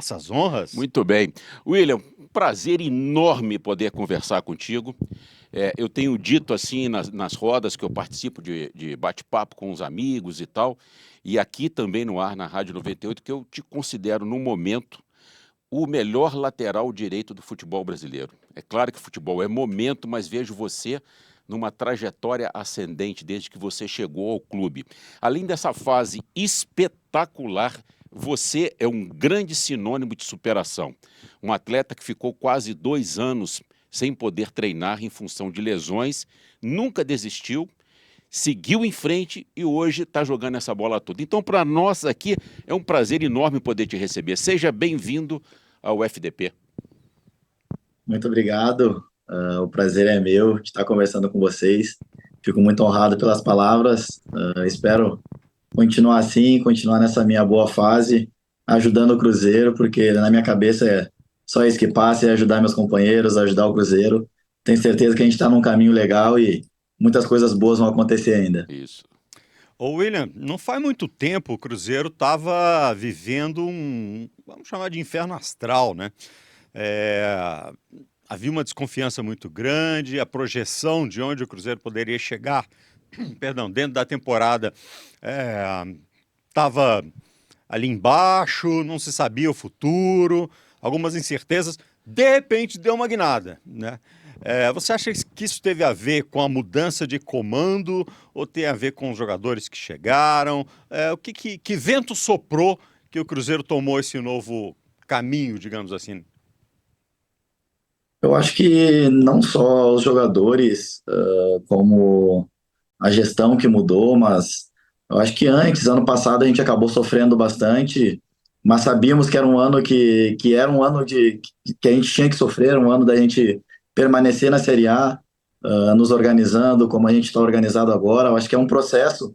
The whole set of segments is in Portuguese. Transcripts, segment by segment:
Essas honras? Muito bem. William, um prazer enorme poder conversar contigo. Eu tenho dito assim nas rodas que eu participo de bate-papo com os amigos e tal, e aqui também no ar, na Rádio 98, que eu te considero, no momento, o melhor lateral direito do futebol brasileiro. É claro que futebol é momento, mas vejo você numa trajetória ascendente desde que você chegou ao clube. Além dessa fase espetacular, você é um grande sinônimo de superação. Um atleta que ficou quase 2 anos sem poder treinar em função de lesões, nunca desistiu, seguiu em frente e hoje está jogando essa bola toda. Então, para nós aqui, é um prazer enorme poder te receber. Seja bem-vindo ao FDP. Muito obrigado. O prazer é meu de estar conversando com vocês. Fico muito honrado pelas palavras. Espero continuar assim, continuar nessa minha boa fase, ajudando o Cruzeiro, porque na minha cabeça é só isso que passa, é ajudar meus companheiros, ajudar o Cruzeiro. Tenho certeza que a gente está num caminho legal e muitas coisas boas vão acontecer ainda. Isso. Ô William, não faz muito tempo o Cruzeiro estava vivendo vamos chamar de inferno astral, né? Havia uma desconfiança muito grande, a projeção de onde o Cruzeiro poderia chegar, perdão, dentro da temporada, estava ali embaixo, não se sabia o futuro, algumas incertezas, de repente deu uma guinada, né? Você acha que isso teve a ver com a mudança de comando ou tem a ver com os jogadores que chegaram? Que vento soprou que o Cruzeiro tomou esse novo caminho, digamos assim? Eu acho que não só os jogadores, como a gestão que mudou, mas eu acho que antes, ano passado, a gente acabou sofrendo bastante, mas sabíamos que era um ano que era um ano que a gente tinha que sofrer, um ano da gente permanecer na Série A, nos organizando como a gente está organizado agora. Eu acho que é um processo,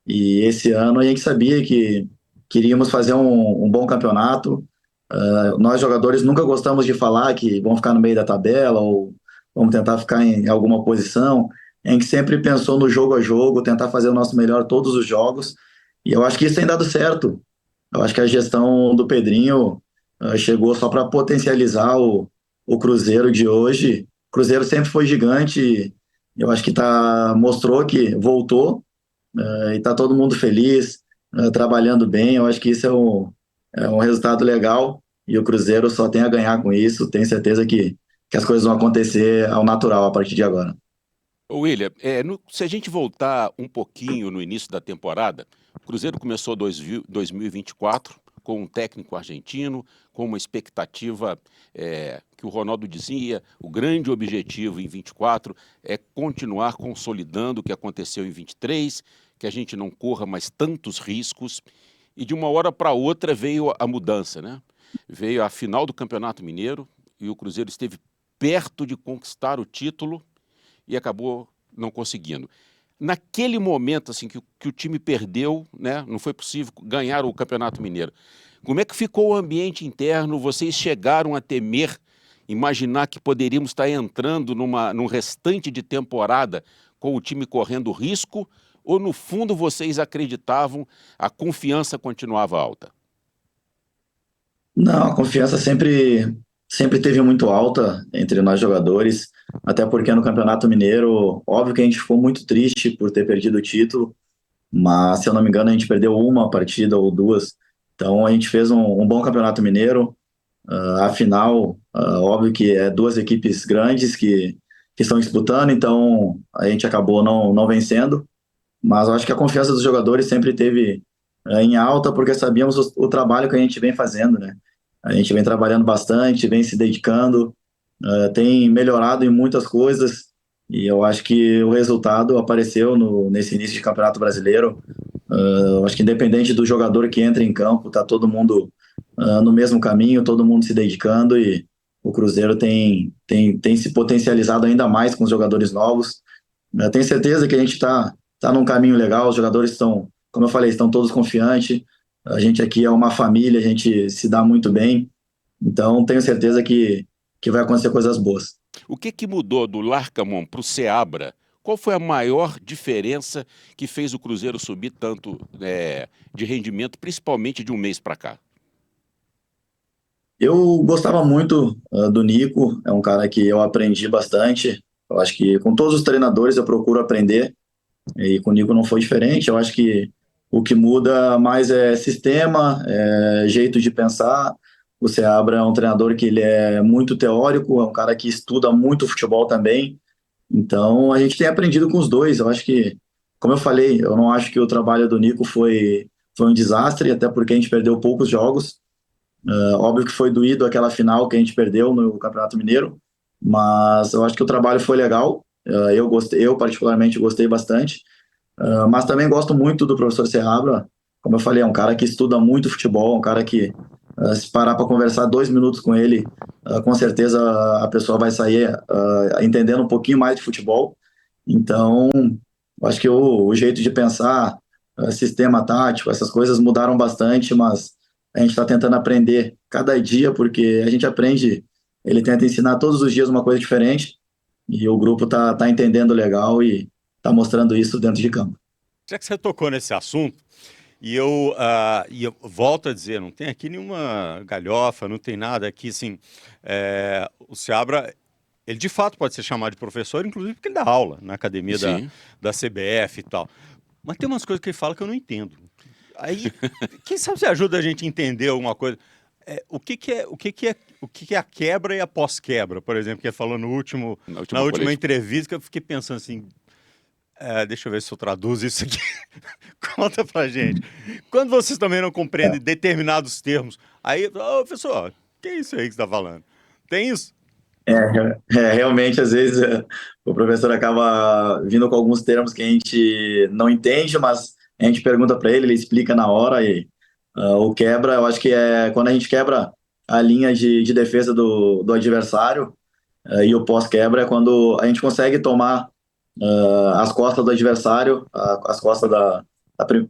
e esse ano a gente sabia que queríamos fazer um bom campeonato. Nós jogadores nunca gostamos de falar que vão ficar no meio da tabela ou vamos tentar ficar em alguma posição. A gente sempre pensou no jogo a jogo, tentar fazer o nosso melhor todos os jogos, e eu acho que isso tem dado certo. Eu acho que a gestão do Pedrinho chegou só para potencializar o Cruzeiro de hoje. O Cruzeiro sempre foi gigante, eu acho que mostrou que voltou, e está todo mundo feliz, trabalhando bem. Eu acho que isso é um resultado legal e o Cruzeiro só tem a ganhar com isso. Tenho certeza que as coisas vão acontecer ao natural a partir de agora. William, se a gente voltar um pouquinho no início da temporada, o Cruzeiro começou 2024 com um técnico argentino, com uma expectativa que o Ronaldo dizia, o grande objetivo em 24 é continuar consolidando o que aconteceu em 23, que a gente não corra mais tantos riscos, e de uma hora para outra veio a mudança, né? Veio a final do Campeonato Mineiro e o Cruzeiro esteve perto de conquistar o título e acabou não conseguindo. Naquele momento assim que o time perdeu, né, não foi possível ganhar o Campeonato Mineiro. Como é que ficou o ambiente interno? Vocês chegaram a temer, imaginar que poderíamos estar entrando num restante de temporada com o time correndo risco? Ou no fundo vocês acreditavam, a confiança continuava alta? Não, a confiança sempre teve muito alta entre nós jogadores, até porque no Campeonato Mineiro, óbvio que a gente ficou muito triste por ter perdido o título, mas se eu não me engano a gente perdeu uma partida ou duas, então a gente fez um bom Campeonato Mineiro. Afinal, óbvio que é duas equipes grandes que estão disputando, então a gente acabou não vencendo, mas eu acho que a confiança dos jogadores sempre teve em alta, porque sabíamos o trabalho que a gente vem fazendo, né? A gente vem trabalhando bastante, vem se dedicando, tem melhorado em muitas coisas, e eu acho que o resultado apareceu nesse início de Campeonato Brasileiro. Eu acho que independente do jogador que entra em campo, tá todo mundo no mesmo caminho, todo mundo se dedicando, e o Cruzeiro tem se potencializado ainda mais com os jogadores novos. Eu tenho certeza que a gente tá num caminho legal, os jogadores estão, como eu falei, estão todos confiantes. A gente aqui é uma família, a gente se dá muito bem, então tenho certeza que vai acontecer coisas boas. O que mudou do Larcamon para o Seabra? Qual foi a maior diferença que fez o Cruzeiro subir tanto de rendimento, principalmente de um mês para cá? Eu gostava muito do Nico, é um cara que eu aprendi bastante. Eu acho que com todos os treinadores eu procuro aprender, e com o Nico não foi diferente. Eu acho que o que muda mais é sistema, é jeito de pensar. O Seabra é um treinador que ele é muito teórico, é um cara que estuda muito futebol também. Então a gente tem aprendido com os dois. Eu acho que, como eu falei, eu não acho que o trabalho do Nico foi um desastre, até porque a gente perdeu poucos jogos. Óbvio que foi doído aquela final que a gente perdeu no Campeonato Mineiro, mas eu acho que o trabalho foi legal. Eu gostei, eu particularmente gostei bastante. Mas também gosto muito do professor Serrabra. Como eu falei, é um cara que estuda muito futebol, um cara que, se parar para conversar 2 minutos com ele, com certeza a pessoa vai sair entendendo um pouquinho mais de futebol. Então, eu acho que o jeito de pensar, sistema tático, essas coisas mudaram bastante, mas a gente está tentando aprender cada dia, porque a gente aprende, ele tenta ensinar todos os dias uma coisa diferente, e o grupo tá entendendo legal e tá mostrando isso dentro de campo. Já que você tocou nesse assunto, e eu volto a dizer, não tem aqui nenhuma galhofa, não tem nada aqui, assim, o Seabra, ele de fato pode ser chamado de professor, inclusive porque ele dá aula na academia Sim. da CBF e tal. Mas tem umas coisas que ele fala que eu não entendo. Aí, quem sabe você ajuda a gente a entender alguma coisa? O que é a quebra e a pós-quebra, por exemplo, que ele falou Na na última coletiva. entrevista, que eu fiquei pensando assim, deixa eu ver se eu traduzo isso aqui. Conta pra gente. Quando vocês também não compreendem determinados termos, aí, professor, que é isso aí que você está falando? Tem isso? Realmente, às vezes, o professor acaba vindo com alguns termos que a gente não entende, mas a gente pergunta para ele, ele explica na hora e o quebra, eu acho que é quando a gente quebra a linha de defesa do adversário, e o pós-quebra é quando a gente consegue tomar as costas do adversário, as costas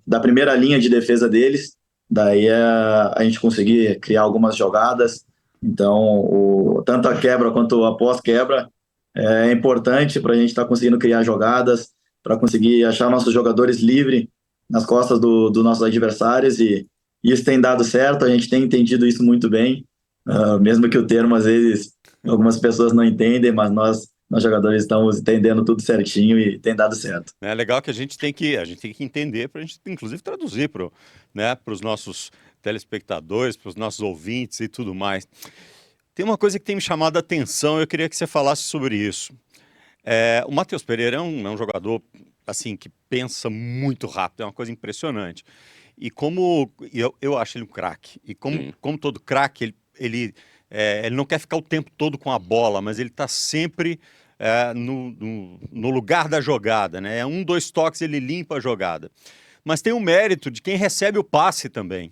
da primeira linha de defesa deles, daí a gente conseguir criar algumas jogadas. Então, tanto a quebra quanto a pós-quebra é importante para a gente estar conseguindo criar jogadas, para conseguir achar nossos jogadores livres nas costas dos nossos adversários, e isso tem dado certo, a gente tem entendido isso muito bem, mesmo que o termo às vezes algumas pessoas não entendem, mas nós jogadores estamos entendendo tudo certinho e tem dado certo. É legal que a gente tem que entender para a gente, inclusive, traduzir para, né, os nossos telespectadores, para os nossos ouvintes e tudo mais. Tem uma coisa que tem me chamado a atenção, eu queria que você falasse sobre isso. O Matheus Pereira é um jogador assim que pensa muito rápido, é uma coisa impressionante. E eu acho ele um craque. E Sim. como todo craque, ele não quer ficar o tempo todo com a bola, mas ele está sempre no lugar da jogada, né? Dois toques, ele limpa a jogada. Mas tem o mérito de quem recebe o passe também,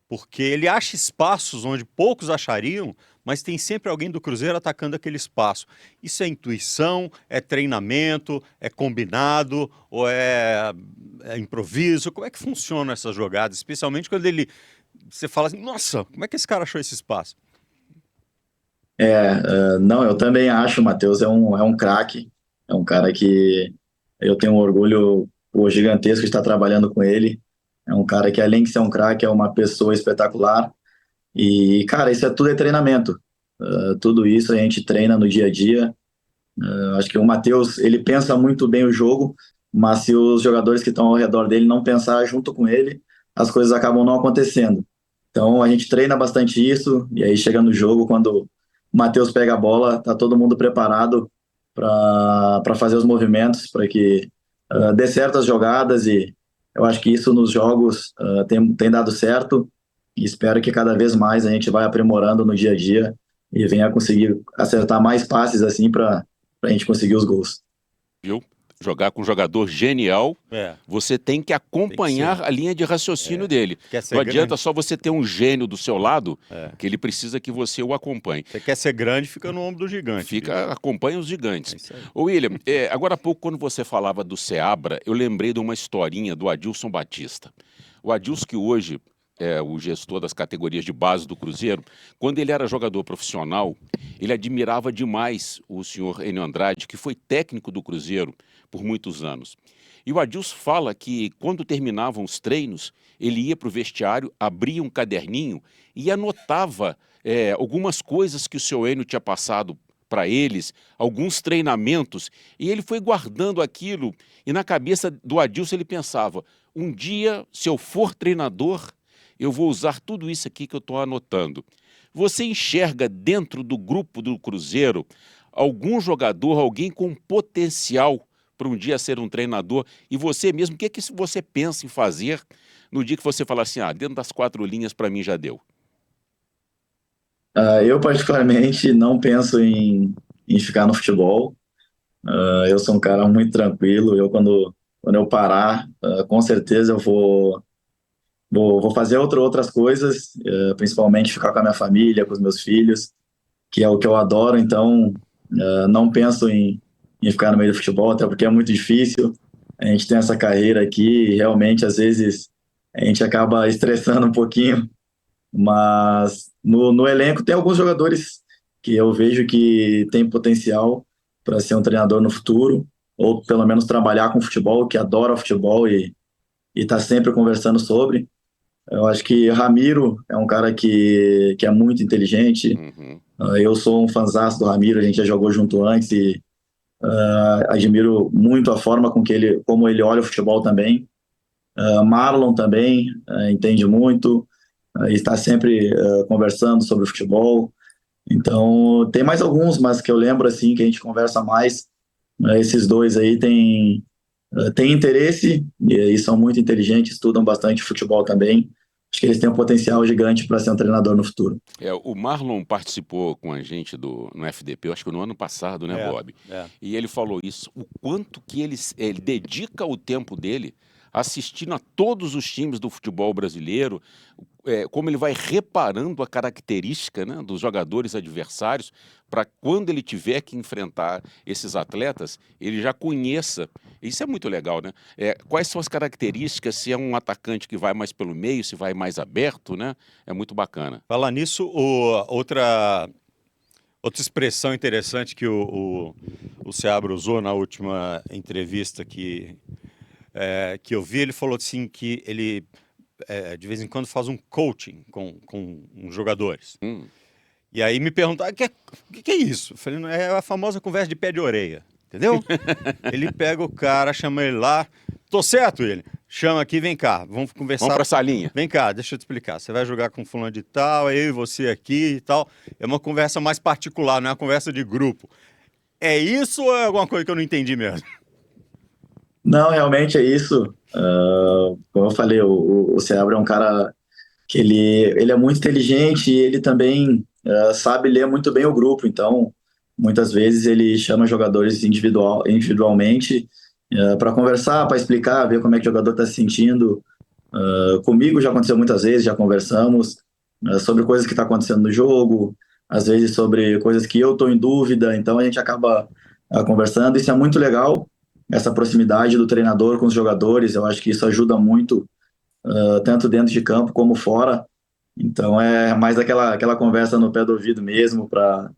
porque ele acha espaços onde poucos achariam, mas tem sempre alguém do Cruzeiro atacando aquele espaço. Isso é intuição, é treinamento, é combinado ou é improviso? Como é que funcionam essas jogadas? Especialmente quando você fala assim, nossa, como é que esse cara achou esse espaço? Não, eu também acho, o Matheus é um craque, é um cara que eu tenho um orgulho gigantesco de estar trabalhando com ele. É um cara que, além de ser um craque, é uma pessoa espetacular. E, cara, isso tudo é treinamento. Tudo isso a gente treina no dia a dia. Acho que o Matheus, ele pensa muito bem o jogo, mas se os jogadores que estão ao redor dele não pensar junto com ele, as coisas acabam não acontecendo. Então a gente treina bastante isso, e aí chega no jogo, quando o Matheus pega a bola, tá todo mundo preparado para fazer os movimentos, para que dê certo as jogadas, e eu acho que isso nos jogos tem dado certo, e espero que cada vez mais a gente vai aprimorando no dia a dia e venha conseguir acertar mais passes assim para a gente conseguir os gols. Viu? Jogar com um jogador genial, É, você tem que acompanhar a linha de raciocínio dele. quer ser Não adianta grande? só você ter um gênio do seu lado, É. que ele precisa que você o acompanhe. Você quer ser grande, fica no ombro do gigante. bicho. Acompanha os É gigantes. isso aí. Ô William, agora há pouco, quando você falava do Seabra, eu lembrei de uma historinha do Adilson Batista. O Adilson, que hoje é o gestor das categorias de base do Cruzeiro, quando ele era jogador profissional, ele admirava demais o senhor Enio Andrade, que foi técnico do Cruzeiro por muitos anos. E o Adilson fala que, quando terminavam os treinos, ele ia para o vestiário, abria um caderninho e anotava algumas coisas que o seu Enio tinha passado para eles, alguns treinamentos, e ele foi guardando aquilo, e na cabeça do Adilson ele pensava, um dia, se eu for treinador, eu vou usar tudo isso aqui que eu estou anotando. Você enxerga dentro do grupo do Cruzeiro algum jogador, alguém com potencial para um dia ser um treinador, e você mesmo, o que é que você pensa em fazer no dia que você falar assim, dentro das 4 linhas para mim já deu? Eu, particularmente, não penso em ficar no futebol. Eu sou um cara muito tranquilo. Quando eu parar, com certeza eu vou fazer outras coisas, principalmente ficar com a minha família, com os meus filhos, que é o que eu adoro. Então, não penso em ficar no meio do futebol, até porque é muito difícil. A gente tem essa carreira aqui e realmente, às vezes, a gente acaba estressando um pouquinho, mas no elenco tem alguns jogadores que eu vejo que tem potencial para ser um treinador no futuro, ou pelo menos trabalhar com futebol, que adora futebol e está sempre conversando sobre. Eu acho que Ramiro é um cara que é muito inteligente. Uhum. Eu sou um fanzaço do Ramiro, a gente já jogou junto antes e admiro muito a forma como ele olha o futebol também. Marlon também entende muito, está sempre conversando sobre o futebol. Então, tem mais alguns, mas que eu lembro assim que a gente conversa mais. Esses dois aí têm interesse e são muito inteligentes, estudam bastante futebol também. Acho que eles têm um potencial gigante para ser um treinador no futuro. O Marlon participou com a gente no FDP, eu acho que no ano passado, né, Bob? E ele falou isso, o quanto que ele dedica o tempo dele assistindo a todos os times do futebol brasileiro, como ele vai reparando a característica, né, dos jogadores adversários, para quando ele tiver que enfrentar esses atletas, ele já conheça. Isso é muito legal, né? Quais são as características, se é um atacante que vai mais pelo meio, se vai mais aberto, né? É muito bacana. Falar nisso, outra expressão interessante que o Seabra usou na última entrevista que eu vi, ele falou assim que ele de vez em quando faz um coaching com os jogadores. E aí me perguntaram, o que é isso? Eu falei, é a famosa conversa de pé de orelha, entendeu? Ele pega o cara, chama ele lá, tô certo ele, chama aqui, vem cá, vamos conversar. Vamos pra salinha. Vem cá, deixa eu te explicar, você vai jogar com fulano de tal, eu e você aqui e tal. É uma conversa mais particular, não é uma conversa de grupo. É isso ou é alguma coisa que eu não entendi mesmo? Não, realmente é isso. Como eu falei, o Seabra é um cara que ele é muito inteligente e ele também sabe ler muito bem o grupo. Então, muitas vezes ele chama jogadores individualmente para conversar, para explicar, ver como é que o jogador está se sentindo. Comigo já aconteceu muitas vezes, já conversamos sobre coisas que estão acontecendo no jogo, às vezes sobre coisas que eu estou em dúvida. Então, a gente acaba conversando. Isso é muito legal, essa proximidade do treinador com os jogadores. Eu acho que isso ajuda muito, tanto dentro de campo como fora. Então é mais aquela conversa no pé do ouvido mesmo, para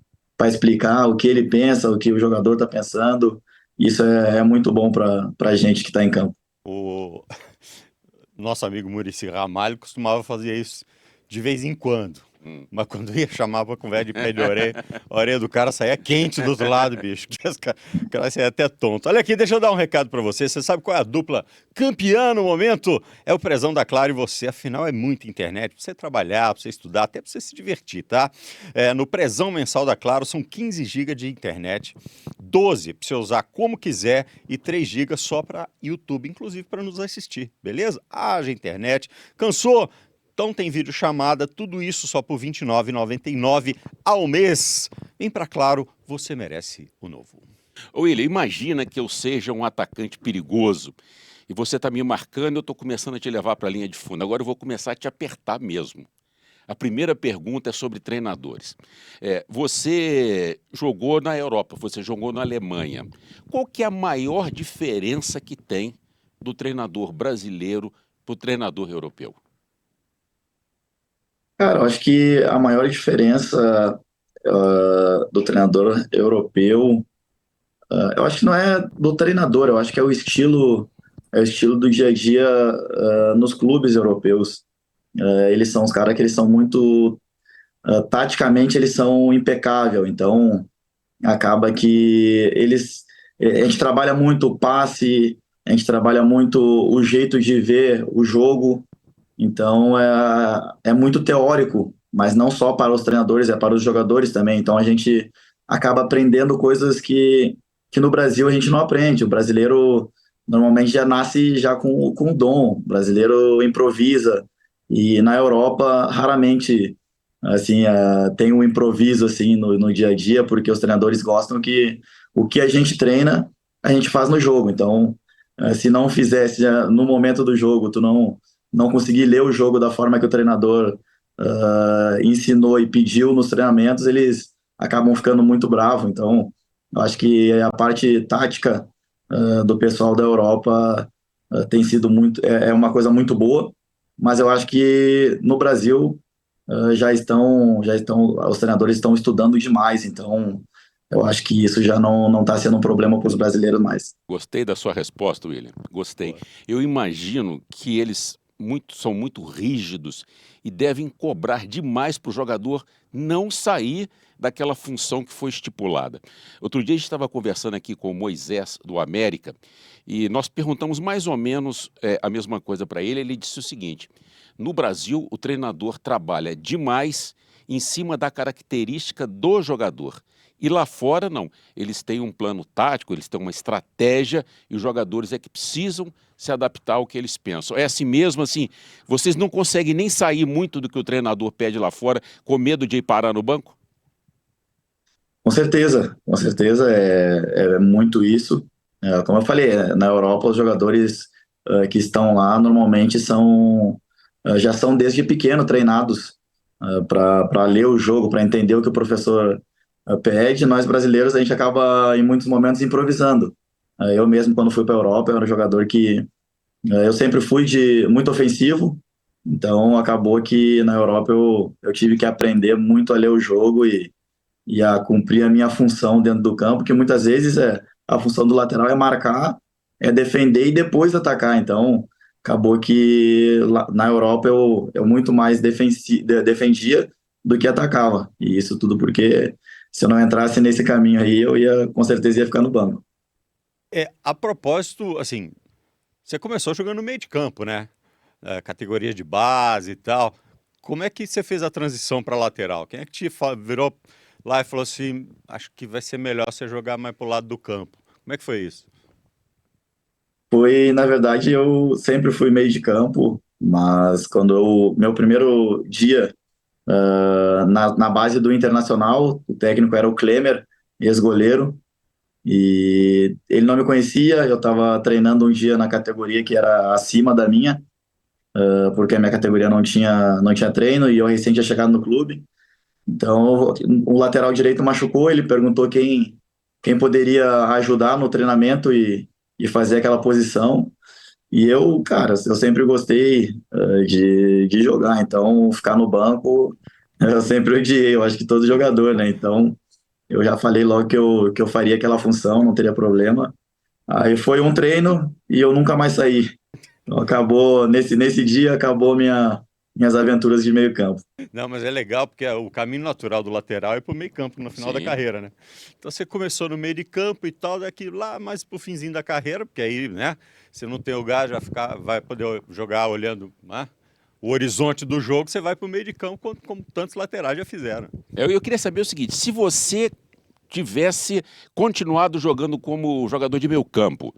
explicar o que ele pensa, o que o jogador está pensando. Isso é muito bom para a gente que está em campo. O nosso amigo Muricy Ramalho costumava fazer isso de vez em quando. Mas quando ia chamar pra conversa de pé de orelha, a orelha do cara saía quente do outro lado, bicho. O cara saía até tonto. Olha aqui, deixa eu dar um recado pra você. Você sabe qual é a dupla campeã no momento? É o Prezão da Claro e você. Afinal, é muita internet pra você trabalhar, pra você estudar, até pra você se divertir, tá? No Prezão mensal da Claro são 15 GB de internet, 12 pra você usar como quiser e 3 GB só pra YouTube, inclusive pra nos assistir, beleza? Haja internet. Cansou? Então tem videochamada, tudo isso só por R$ 29,99 ao mês. Vem pra Claro, você merece o novo. William, imagina que eu seja um atacante perigoso e você está me marcando e eu estou começando a te levar para a linha de fundo. Agora eu vou começar a te apertar mesmo. A primeira pergunta é sobre treinadores. Você jogou na Europa, você jogou na Alemanha. Qual que é a maior diferença que tem do treinador brasileiro para o treinador europeu? Cara, eu acho que a maior diferença do treinador europeu, eu acho que não é do treinador, eu acho que é o estilo do dia a dia nos clubes europeus. Eles são os caras que eles são muito taticamente eles são impecáveis, então acaba que a gente trabalha muito o passe, a gente trabalha muito o jeito de ver o jogo, então é muito teórico, mas não só para os treinadores, é para os jogadores também. Então a gente acaba aprendendo coisas que no Brasil a gente não aprende. O brasileiro normalmente já nasce já com o dom, o brasileiro improvisa, e na Europa raramente assim tem um improviso assim no dia a dia, porque os treinadores gostam que o que a gente treina, a gente faz no jogo. Então, se não fizesse no momento do jogo, tu não conseguir ler o jogo da forma que o treinador ensinou e pediu nos treinamentos, eles acabam ficando muito bravos. Então, eu acho que a parte tática do pessoal da Europa tem sido é uma coisa muito boa, mas eu acho que no Brasil os treinadores estão estudando demais, então eu acho que isso já não está sendo um problema para os brasileiros mais. Gostei da sua resposta, William. Gostei. Eu imagino que eles são muito rígidos e devem cobrar demais para o jogador não sair daquela função que foi estipulada. Outro dia a gente estava conversando aqui com o Moisés do América e nós perguntamos mais ou menos a mesma coisa para ele. Ele disse o seguinte: no Brasil, o treinador trabalha demais em cima da característica do jogador. E lá fora, não. Eles têm um plano tático, eles têm uma estratégia e os jogadores é que precisam se adaptar ao que eles pensam. É assim mesmo, assim, vocês não conseguem nem sair muito do que o treinador pede lá fora com medo de ir parar no banco? Com certeza é muito isso. Como eu falei, na Europa os jogadores que estão lá normalmente já são desde pequeno treinados para ler o jogo, para entender o que o professor pede. Nós brasileiros a gente acaba em muitos momentos improvisando. Eu mesmo quando fui para a Europa eu era um jogador que eu sempre fui de muito ofensivo, então acabou que na Europa eu tive que aprender muito a ler o jogo e a cumprir a minha função dentro do campo, que muitas vezes a função do lateral é marcar, é defender e depois atacar. Então, acabou que na Europa eu muito mais defendia do que atacava. E isso tudo porque se eu não entrasse nesse caminho aí, eu ia com certeza ia ficar no banco. A propósito, assim, você começou jogando no meio de campo, né? Categoria de base e tal. Como é que você fez a transição para lateral? Quem é que virou lá e falou assim, acho que vai ser melhor você jogar mais pro lado do campo? Como é que foi isso? Na verdade, eu sempre fui meio de campo, mas meu primeiro dia na base do Internacional, o técnico era o Klemer, ex-goleiro, e ele não me conhecia, eu estava treinando um dia na categoria que era acima da minha, porque a minha categoria não tinha treino e eu recém tinha chegado no clube. Então, o lateral direito machucou, ele perguntou quem poderia ajudar no treinamento e fazer aquela posição. E eu, cara, eu sempre gostei de jogar, então ficar no banco eu sempre odiei, eu acho que todo jogador, né? Então eu já falei logo que eu faria aquela função, não teria problema. Aí foi um treino e eu nunca mais saí. Então acabou, nesse dia, acabou minhas aventuras de meio campo. Não, mas é legal porque o caminho natural do lateral é pro meio campo no final da Sim. carreira, né? Então você começou no meio de campo e tal, daqui lá mais pro finzinho da carreira, porque aí, né, você não tem o gás, vai poder jogar olhando, né, o horizonte do jogo, você vai pro meio de campo como tantos laterais já fizeram. Eu queria saber o seguinte: se você tivesse continuado jogando como jogador de meio campo,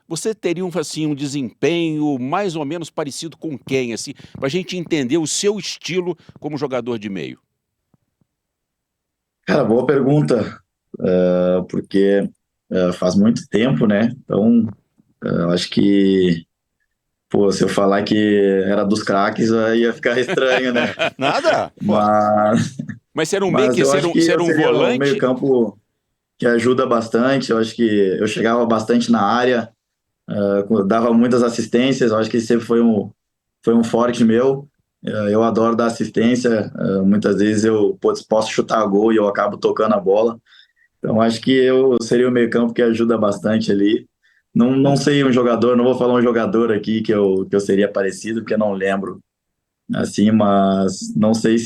você teria um desempenho mais ou menos parecido com quem, assim, para a gente entender o seu estilo como jogador de meio? Cara, boa pergunta, porque faz muito tempo, né? Então, eu acho que, pô, se eu falar que era dos craques, aí ia ficar estranho, né? Nada? Pô, Mas, Mas ser um meio mas que eu ser acho um, que ser eu um seria um volante? meio-campo que ajuda bastante. Eu acho que eu chegava bastante na área, dava muitas assistências. Eu acho que isso sempre foi um forte meu. Eu adoro dar assistência. Muitas vezes eu posso chutar gol e eu acabo tocando a bola. Então, acho que eu seria o meio-campo que ajuda bastante ali. Não sei um jogador, não vou falar um jogador aqui que eu seria parecido, porque eu não lembro, assim, mas não sei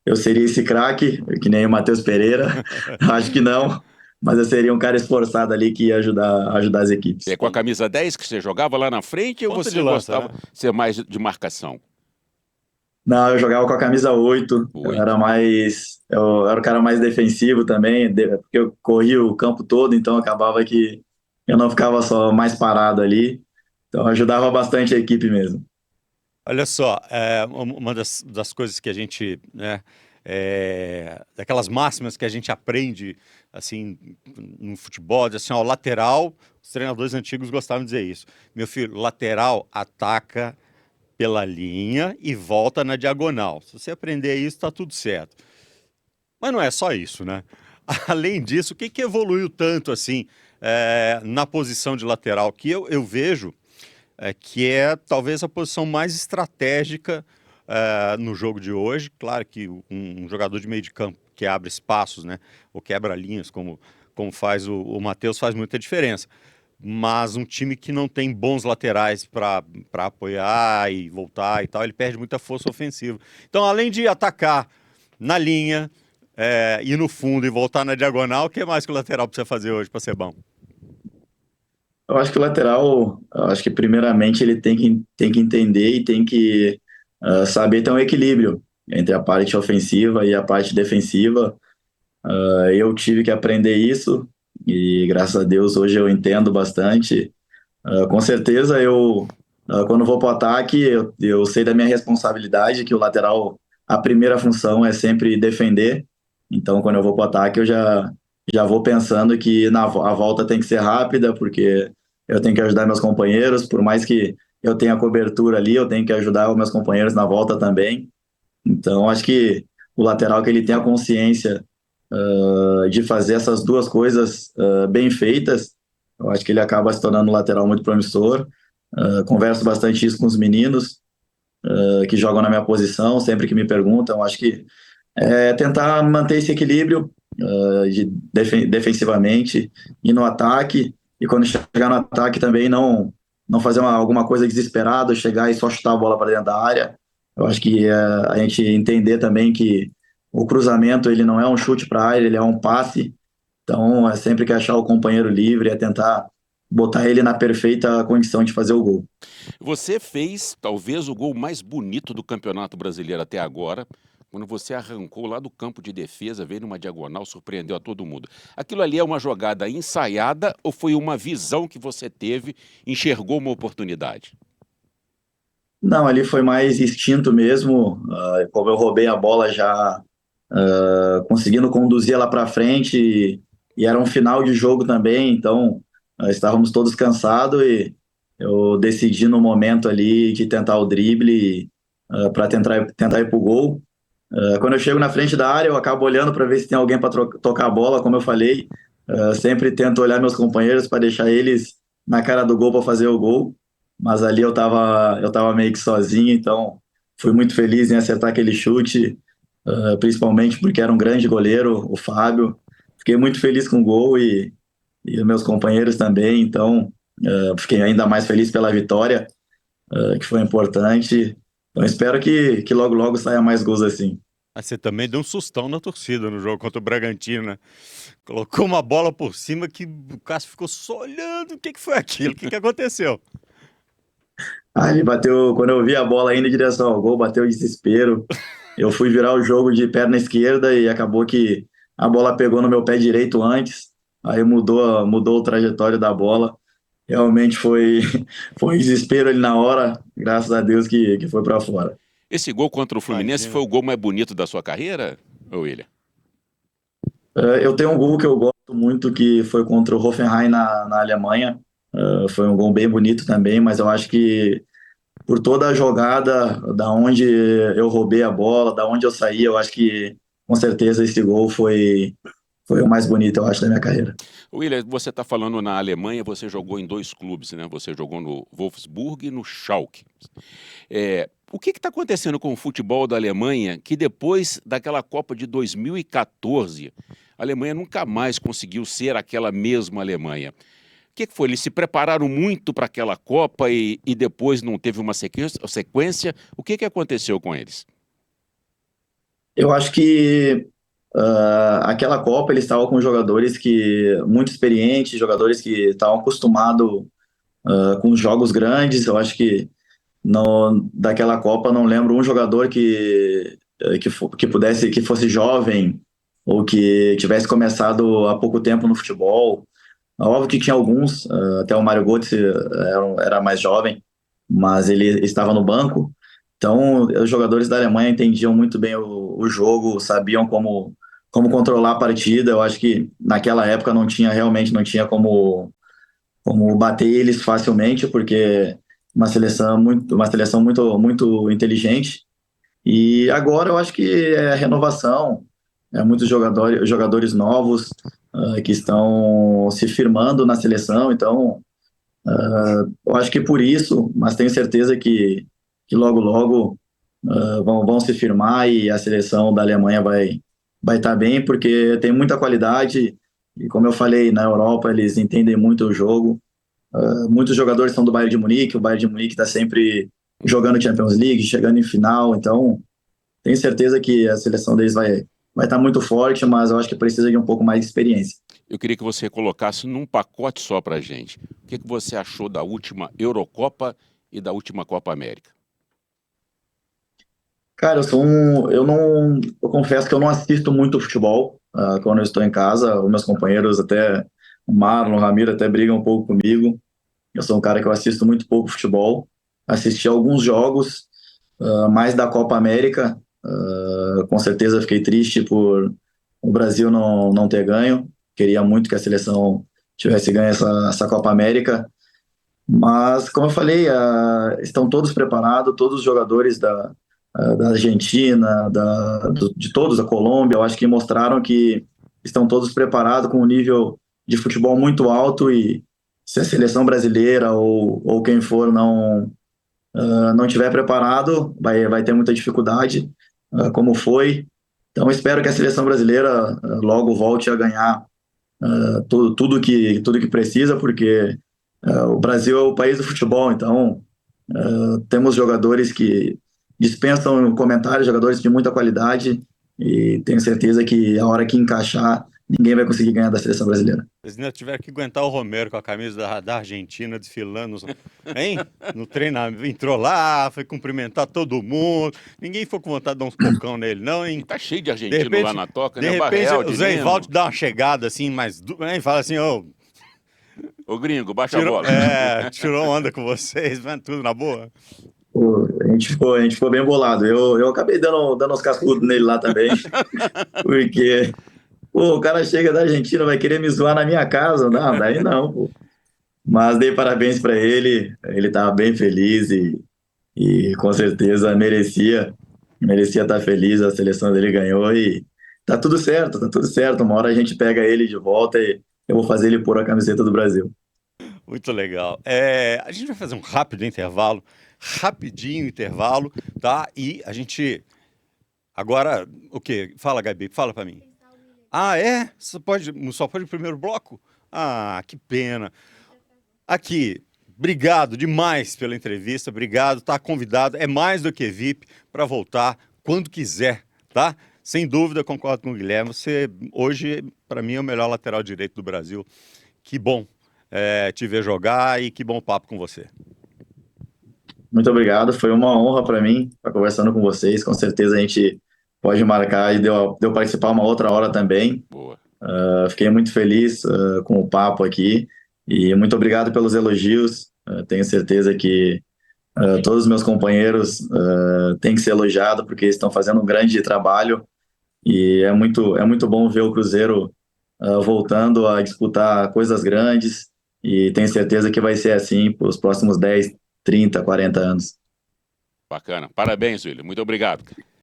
eu seria esse craque, que nem o Matheus Pereira. Acho que não, mas eu seria um cara esforçado ali que ia ajudar as equipes. É com a camisa 10 que você jogava lá na frente ou Ponta você de lança, gostava né? de ser mais de marcação? Não, eu jogava com a camisa 8. Oito. Eu era o cara mais defensivo também, porque eu corria o campo todo, então acabava que eu não ficava só mais parado ali. Então ajudava bastante a equipe mesmo. Olha só, uma das coisas que a gente, né, daquelas máximas que a gente aprende, assim, no futebol, diz assim, ó, lateral, os treinadores antigos gostavam de dizer isso. Meu filho, lateral ataca pela linha e volta na diagonal. Se você aprender isso, tá tudo certo. Mas não é só isso, né? Além disso, o que que evoluiu tanto, assim, na posição de lateral, que eu vejo que é talvez a posição mais estratégica no jogo de hoje. Claro que um jogador de meio de campo que abre espaços, né, ou quebra linhas, como faz o Matheus, faz muita diferença. Mas um time que não tem bons laterais para apoiar e voltar e tal, ele perde muita força ofensiva. Então, além de atacar na linha, ir no fundo e voltar na diagonal, o que mais que o lateral precisa fazer hoje para ser bom? Eu acho que o lateral, eu acho que primeiramente ele tem que entender e tem que saber ter um equilíbrio entre a parte ofensiva e a parte defensiva. Eu tive que aprender isso e graças a Deus hoje eu entendo bastante. Com certeza quando vou para o ataque, eu sei da minha responsabilidade, que o lateral, a primeira função é sempre defender. Então, quando eu vou para o ataque, já vou pensando que a volta tem que ser rápida, porque eu tenho que ajudar meus companheiros, por mais que eu tenha cobertura ali, eu tenho que ajudar os meus companheiros na volta também. Então, acho que o lateral que ele tem a consciência de fazer essas duas coisas bem feitas, eu acho que ele acaba se tornando um lateral muito promissor. Converso bastante isso com os meninos que jogam na minha posição, sempre que me perguntam, acho que tentar manter esse equilíbrio defensivamente e no ataque, e quando chegar no ataque também não fazer alguma coisa desesperada, chegar e só chutar a bola para dentro da área. Eu acho que a gente entender também que o cruzamento ele não é um chute para a área, ele é um passe. Então é sempre que achar o companheiro livre, é tentar botar ele na perfeita condição de fazer o gol. Você fez talvez o gol mais bonito do Campeonato Brasileiro até agora, quando você arrancou lá do campo de defesa, veio numa diagonal, surpreendeu a todo mundo. Aquilo ali é uma jogada ensaiada ou foi uma visão que você teve, enxergou uma oportunidade? Não, ali foi mais instinto mesmo. Como eu roubei a bola já conseguindo conduzir ela para frente e era um final de jogo também, então estávamos todos cansados e eu decidi no momento ali de tentar o drible para tentar ir para o gol. Quando eu chego na frente da área, eu acabo olhando para ver se tem alguém para tocar a bola, como eu falei. Sempre tento olhar meus companheiros para deixar eles na cara do gol para fazer o gol, mas ali eu tava meio que sozinho, então fui muito feliz em acertar aquele chute, principalmente porque era um grande goleiro, o Fábio. Fiquei muito feliz com o gol e os meus companheiros também, então fiquei ainda mais feliz pela vitória, que foi importante. Então espero que logo logo saia mais gols assim. Mas você também deu um sustão na torcida no jogo contra o Bragantino, né? Colocou uma bola por cima que o Cássio ficou só olhando. O que que foi aquilo? O que que aconteceu? Ele bateu, quando eu vi a bola indo em direção ao gol, bateu o desespero. Eu fui virar o jogo de perna esquerda e acabou que a bola pegou no meu pé direito antes, aí mudou o trajetório da bola. Realmente foi um desespero ali na hora, graças a Deus que foi para fora. Esse gol contra o Fluminense foi Imagina. o gol mais bonito da sua carreira, William? Eu tenho um gol que eu gosto muito, que foi contra o Hoffenheim na Alemanha. Foi um gol bem bonito também, mas eu acho que por toda a jogada, da onde eu roubei a bola, da onde eu saí, eu acho que com certeza esse gol foi o mais bonito, eu acho, da minha carreira. William, você está falando na Alemanha, você jogou em dois clubes, né? Você jogou no Wolfsburg e no Schalke. O que está acontecendo com o futebol da Alemanha que depois daquela Copa de 2014, a Alemanha nunca mais conseguiu ser aquela mesma Alemanha? O que foi? Eles se prepararam muito para aquela Copa e depois não teve uma sequência? O que aconteceu com eles? Eu acho que aquela Copa eles estavam com jogadores que muito experientes, jogadores que estavam acostumados com jogos grandes. Eu acho que daquela Copa não lembro um jogador que pudesse, que fosse jovem ou que tivesse começado há pouco tempo no futebol. Óbvio que tinha alguns, até o Mário Götze era mais jovem, mas ele estava no banco. Então, os jogadores da Alemanha entendiam muito bem o jogo, sabiam como controlar a partida. Eu acho que naquela época realmente não tinha como bater eles facilmente, porque uma seleção muito inteligente. E agora eu acho que é renovação, muitos jogadores novos que estão se firmando na seleção. Então, eu acho que por isso, mas tenho certeza que logo, logo vão se firmar e a seleção da Alemanha vai estar bem, porque tem muita qualidade. E como eu falei, na Europa eles entendem muito o jogo. Muitos jogadores são do Bayern de Munique, o Bayern de Munique está sempre jogando Champions League, chegando em final. Então, tenho certeza que a seleção deles vai estar muito forte, mas eu acho que precisa de um pouco mais de experiência. Eu queria que você colocasse num pacote só para a gente. O que você achou da última Eurocopa e da última Copa América? Cara, eu confesso que eu não assisto muito futebol quando eu estou em casa. Os meus companheiros, até o Marlon, o Ramiro, até brigam um pouco comigo. Eu sou um cara que eu assisto muito pouco futebol. Assisti alguns jogos, mais da Copa América. Com certeza fiquei triste por o Brasil não ter ganho. Queria muito que a seleção tivesse ganho essa Copa América. Mas, como eu falei, estão todos preparados, todos os jogadores da Argentina, de todos, da Colômbia, eu acho que mostraram que estão todos preparados com um nível de futebol muito alto. E se a seleção brasileira ou quem for não tiver preparado, vai ter muita dificuldade, como foi. Então, espero que a seleção brasileira logo volte a ganhar tudo que precisa, porque o Brasil é o país do futebol. Então temos jogadores que dispensam comentários, jogadores de muita qualidade, e tenho certeza que a hora que encaixar, ninguém vai conseguir ganhar da seleção brasileira. Eles ainda tiveram que aguentar o Romero com a camisa da Argentina desfilando, hein? No treinamento, entrou lá, foi cumprimentar todo mundo. Ninguém foi com vontade de dar uns cocão nele, não, hein? E tá cheio de De argentino repente, lá na toca, de né? repente Barreal, o Zé Dineno. Ivaldo dá uma chegada assim, hein? Fala assim, ô, Ô gringo, baixa a bola. tirou onda com vocês, vai tudo na boa. Pô, a gente ficou bem bolado. Eu acabei dando uns cascudos nele lá também, porque pô, o cara chega da Argentina, vai querer me zoar na minha casa. Não, daí não, pô. Mas dei parabéns para ele estava bem feliz e com certeza merecia estar feliz. A seleção dele ganhou e tá tudo certo, tá tudo certo. Uma hora a gente pega ele de volta e eu vou fazer ele pôr a camiseta do Brasil. Muito legal. A gente vai fazer um rápido intervalo, rapidinho intervalo, tá? E a gente agora, o quê? Fala, Gabi, fala para mim. Ah, é? Só pode o primeiro bloco? Ah, que pena. Aqui, obrigado demais pela entrevista, obrigado, tá convidado, é mais do que VIP para voltar quando quiser, tá? Sem dúvida, concordo com o Guilherme, você hoje, para mim, é o melhor lateral direito do Brasil. Que bom te ver jogar e que bom papo com você. Muito obrigado, foi uma honra para mim estar conversando com vocês. Com certeza a gente pode marcar e deu participar uma outra hora também. Boa. Fiquei muito feliz com o papo aqui e muito obrigado pelos elogios. Tenho certeza que todos os meus companheiros têm que ser elogiados porque estão fazendo um grande trabalho e é muito bom ver o Cruzeiro voltando a disputar coisas grandes e tenho certeza que vai ser assim para os próximos 10, 30, 40 anos. Bacana. Parabéns, William. Muito obrigado.